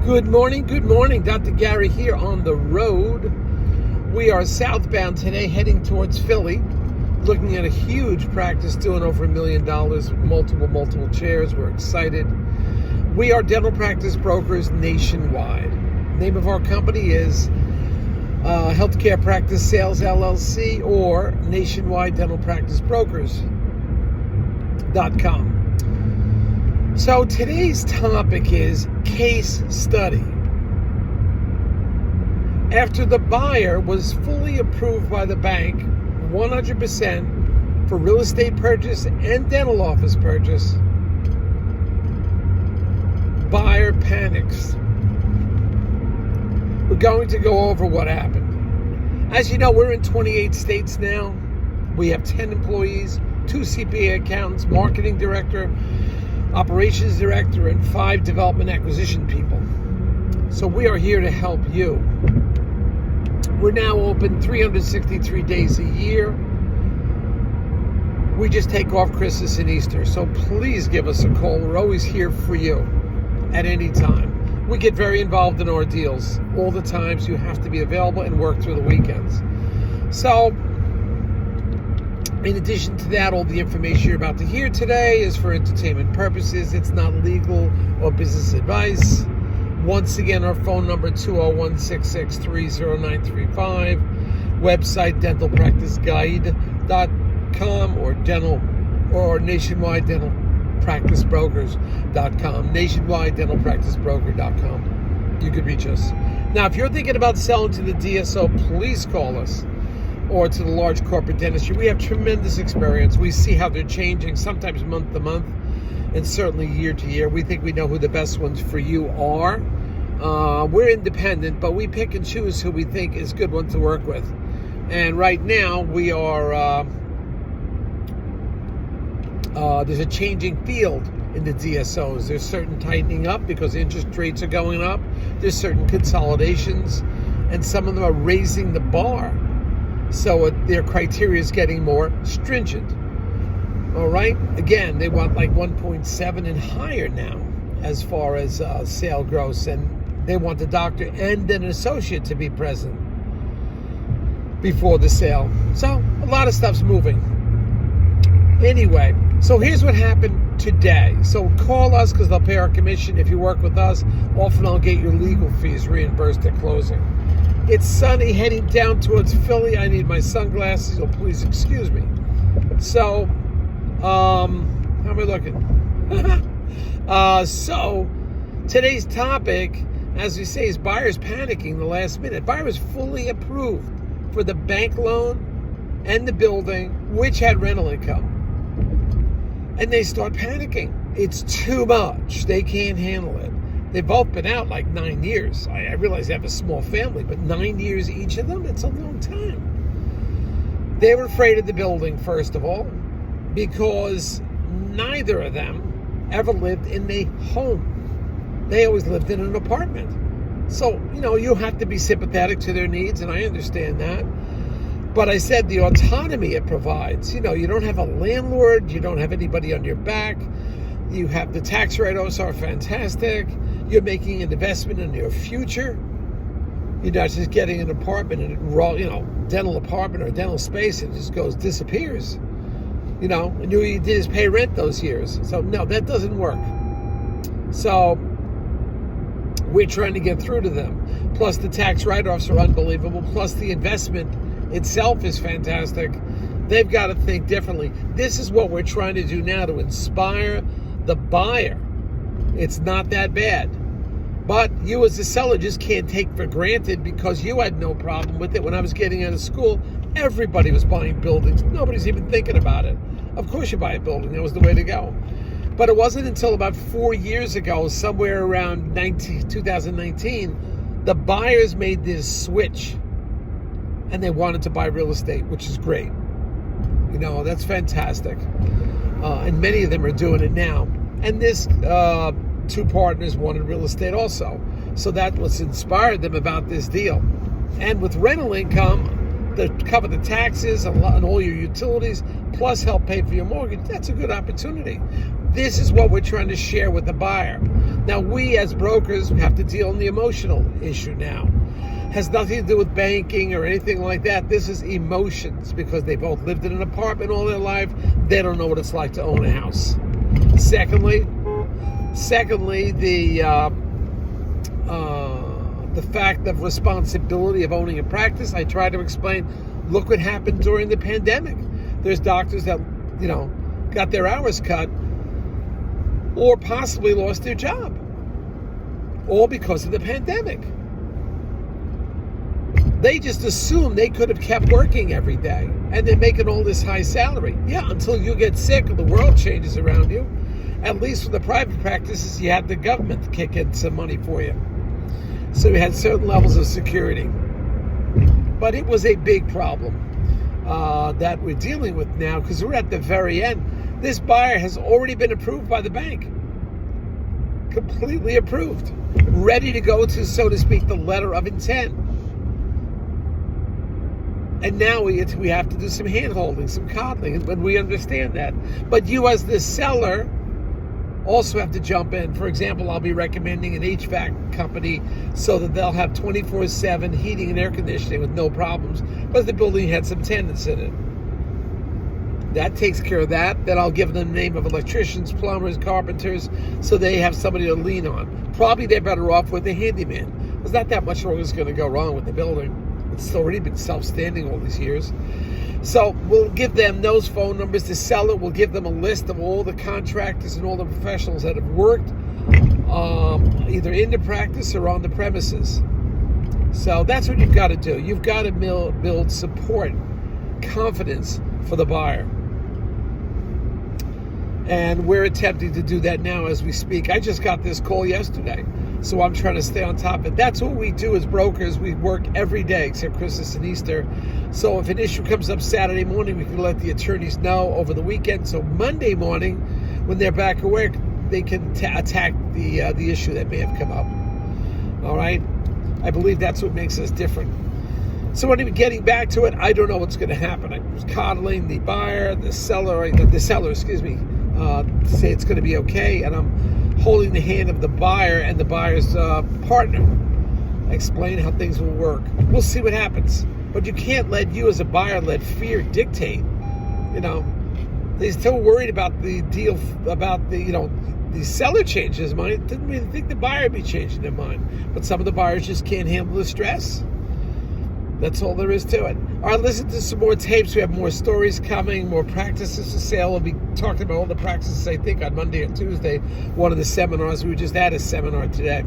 Good morning. Dr. Gary here on the road. We are southbound today, heading towards Philly, looking at a huge practice doing over $1 million, multiple chairs. We're excited. We are dental practice brokers nationwide. Name of our company is Care Practice Sales LLC or Nationwide Dental Practice Brokers.com. So today's topic is case study. After the buyer was fully approved by the bank, 100% for real estate purchase and dental office purchase, buyer panics. We're going to go over what happened. As you know, we're in 28 states now. We have 10 employees, 2 CPA accountants, marketing director, operations director, and 5 development acquisition people. So we are here to help you. We're now open 363 days a year. We just take off Christmas and Easter. So please give us a call. We're always here for you at any time. We get very involved in our deals all the time, so you have to be available and work through the weekends. So in addition to that, all the information you're about to hear today is for entertainment purposes. It's not legal or business advice. Once again, our phone number 201-663-0935, website dentalpracticeguide.com or Nationwide Dental Practice Brokers.com. Nationwide Dental Practice Broker.com. You could reach us. Now, if you're thinking about selling to the DSO, please call us, or to the large corporate dentistry. We have tremendous experience. We see how they're changing, sometimes month to month, and certainly year to year. We think we know who the best ones for you are. We're independent, but we pick and choose who we think is a good one to work with. And right now, we are there's a changing field in the DSOs. There's certain tightening up because interest rates are going up. There's certain consolidations, and some of them are raising the bar. So their criteria is getting more stringent. All right. Again, they want like 1.7 and higher now as far as sale gross, and they want the doctor and an associate to be present before the sale. So a lot of stuff's moving. Anyway, so here's what happened today. So call us because they'll pay our commission if you work with us. Often I'll get your legal fees reimbursed at closing. It's sunny, heading down towards Philly. I need my sunglasses, so please excuse me. So, how am I looking? So, today's topic, as we say, is buyers panicking the last minute. Buyer was fully approved for the bank loan and the building, which had rental income. And they start panicking. It's too much. They can't handle it. They've both been out like 9 years. I realize they have a small family, but 9 years each of them, it's a long time. They were afraid of the building, first of all, because neither of them ever lived in a home. They always lived in an apartment. So, you have to be sympathetic to their needs, and I understand that. But I said the autonomy it provides. You don't have a landlord. You don't have anybody on your back. You have the tax write-offs are fantastic. You're making an investment in your future. You're not just getting an apartment and dental apartment or dental space and it just disappears. And all you did is pay rent those years. So no, that doesn't work. So we're trying to get through to them. Plus the tax write-offs are unbelievable. Plus the investment itself is fantastic. They've got to think differently. This is what we're trying to do now to inspire the buyer. It's not that bad. But you as a seller just can't take for granted because you had no problem with it. When I was getting out of school, everybody was buying buildings. Nobody's even thinking about it. Of course you buy a building. That was the way to go. But it wasn't until about 4 years ago, somewhere around 2019, the buyers made this switch and they wanted to buy real estate, which is great. That's fantastic. And many of them are doing it now. And this 2 partners wanted real estate also. So that was inspired them about this deal. And with rental income, to cover the taxes and all your utilities, plus help pay for your mortgage, that's a good opportunity. This is what we're trying to share with the buyer. Now, we as brokers have to deal in the emotional issue now. Has nothing to do with banking or anything like that. This is emotions, because they both lived in an apartment all their life. They don't know what it's like to own a house. Secondly, the fact of responsibility of owning a practice. I try to explain, look what happened during the pandemic. There's doctors that, got their hours cut or possibly lost their job, all because of the pandemic. They just assume they could have kept working every day and they're making all this high salary. Yeah, until you get sick or the world changes around you. At least for the private practices, you had the government to kick in some money for you. So we had certain levels of security. But it was a big problem that we're dealing with now, because we're at the very end. This buyer has already been approved by the bank. Completely approved. Ready to go to, so to speak, the letter of intent. And now we have to do some hand-holding, some coddling, and we understand that. But you as the seller also have to jump in. For example, I'll be recommending an HVAC company so that they'll have 24/7 heating and air conditioning with no problems, because the building had some tenants in it. That takes care of that. Then I'll give them the name of electricians, plumbers, carpenters, so they have somebody to lean on. Probably they're better off with a handyman. There's not that much wrong is going to go wrong with the building. It's already been self-standing all these years. So we'll give them those phone numbers. The seller will give them a list of all the contractors and all the professionals that have worked either in the practice or on the premises. So that's what you've got to do. You've got to build support, confidence for the buyer. And we're attempting to do that now as we speak. I just got this call yesterday, so I'm trying to stay on top of it. That's what we do as brokers. We work every day except Christmas and Easter. So if an issue comes up Saturday morning, we can let the attorneys know over the weekend. So Monday morning, when they're back at work, they can attack the issue that may have come up. All right? I believe that's what makes us different. So when getting back to it, I don't know what's going to happen. I was coddling the buyer, the seller, say it's going to be okay, and I'm holding the hand of the buyer and the buyer's partner. I explain how things will work. We'll see what happens. But you can't let you as a buyer let fear dictate. They're still worried about the deal, about the seller changed his mind. Didn't really think the buyer would be changing their mind. But some of the buyers just can't handle the stress. That's all there is to it. All right, listen to some more tapes. We have more stories coming, more practices for sale. We'll be talking about all the practices, I think, on Monday and Tuesday. One of the seminars. We just had a seminar today.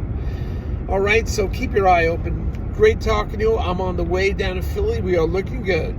All right, so keep your eye open. Great talking to you. I'm on the way down to Philly. We are looking good.